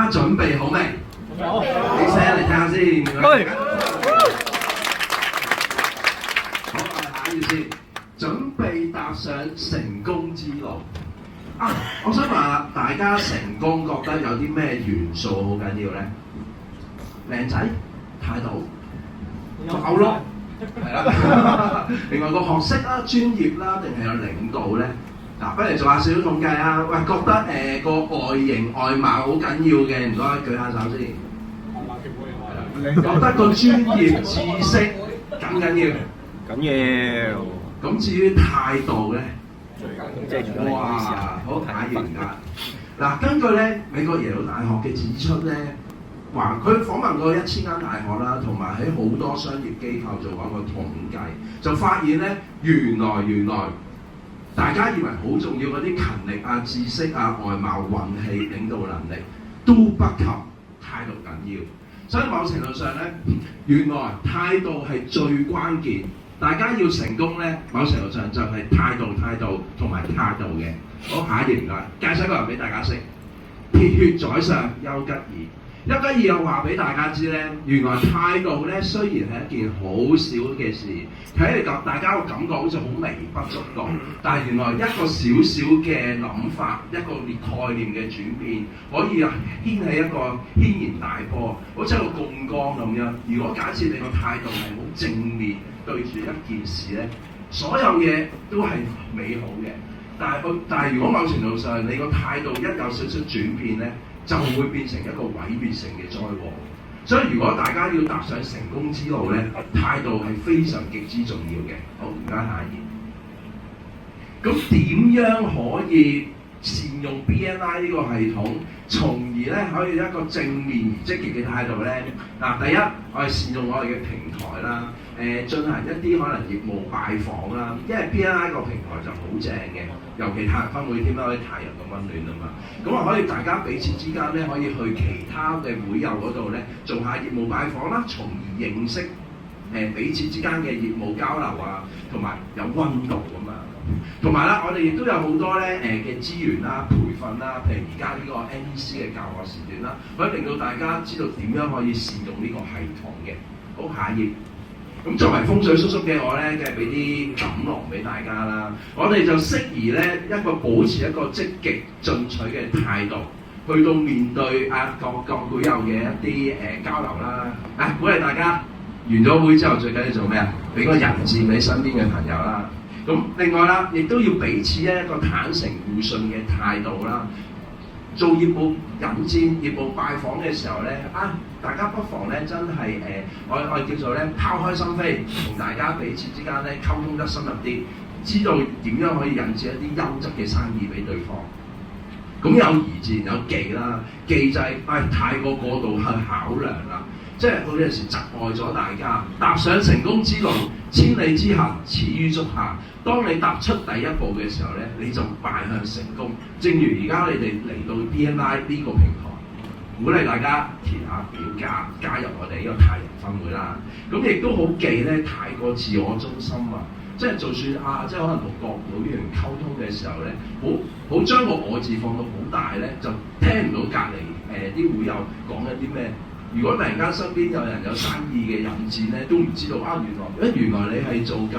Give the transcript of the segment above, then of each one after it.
家準備好未？好，你聲嚟聽下先。好，我哋下一頁先。準備踏上成功之路。我想問下大家成功覺得有啲咩元素好緊要咧？靚仔、態度、夠咯，係啦。另外個學識啦、專業啦，定係有領導咧？不如做下少少統計啊！喂，覺得個外形外貌好緊要嘅，唔該舉下手先。覺得個專業知識緊唔緊要？緊要。咁至於態度咧，哇！好睇完㗎。嗱，根據咧美國耶魯大學嘅指出咧，話佢訪問過1000間大學啦，同埋喺好多商業機構做過一個統計，就發現咧原來大家以為好重要嗰啲勤力啊、知識啊、外貌、運氣、領導能力都不及態度緊要。所以某程度上咧，原來態度係最關鍵。大家要成功咧，某程度上就係態度同埋態度嘅。好，下一頁唔該，介紹一個人俾大家識。鐵血宰相丘吉爾。丘吉爾又話俾大家知咧，原來態度咧雖然係一件好小嘅事，睇嚟大家個感覺好似好微不足道，但係原來一個小小嘅諗法，一個概念嘅轉變，可以掀起一個軒然大波，好似一個槓桿咁樣。如果假設你個態度係好正面對住一件事咧，所有嘢都係美好嘅。但係如果某程度上你個態度一有少少轉變咧，就會變成一個毀滅性嘅災禍。所以如果大家要踏上成功之路咧，態度係非常極之重要嘅。好，唔該下一頁。咁點樣可以善用 BNI 呢個系統，從而咧可以一個正面而積極嘅態度咧？嗱，第一，我哋善用我哋嘅平台啦，進行一啲可能業務拜訪啦，因為 BNI 個平台就好正嘅，尤其太陽分會添啦，可以太陽咁温暖啊嘛，咁啊可以大家彼此之間咧可以去其他嘅會友嗰度咧做下業務拜訪啦，從而認識彼此之間嘅業務交流啊，同埋有温度啊嘛。同埋啦，我哋亦都有好多咧嘅資源啦、培訓啦，譬如而家呢個 NEC 嘅教學時段啦，可以令到大家知道點樣可以善用呢個系統嘅。好，下一頁。咁作為風水叔叔嘅我咧，梗係俾啲錦囊俾大家啦。我哋就適宜咧保持一個積極進取嘅態度，去到面對各會友嘅一啲交流啦。鼓勵大家完咗會之後最緊要做咩啊？俾個人薦俾身邊嘅朋友啦。咁另外啦，亦都要彼此一個坦誠互信嘅態度啦。做業務引薦、業務拜訪嘅時候咧，大家不妨咧真係我哋叫做咧拋開心扉，同大家彼此之間咧溝通得深入啲，知道點樣可以引薦一啲優質嘅生意俾對方。咁有宜自然有忌啦，忌就係太過度去考量啦。即係好有時窒礙咗大家踏上成功之路，千里之行始於足下。當你踏出第一步嘅時候咧，你就邁向成功。正如而家你哋嚟到 BNI 呢個平台，鼓勵大家填下表格，加入我哋呢個太陽分會啦。咁亦都好忌咧，太過自我中心啊！即係就算即係可能同各會員溝通嘅時候咧，好將個我字放到好大咧，就聽唔到隔離啲會友講緊啲咩。如果突然間身邊有人有生意嘅引薦咧，都唔知道原來你係做緊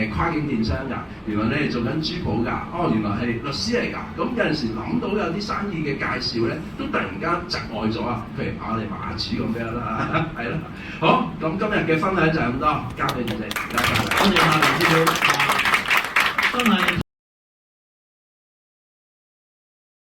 跨境電商㗎，原來你係做緊珠寶㗎，原來係律師嚟㗎。咁有陣時諗到有啲生意嘅介紹咧，都突然間窒礙咗啊！譬如我哋馬主咁樣啦，係啦。好，咁今日嘅分享就係咁多，交俾你哋，多謝。多謝梁師傅。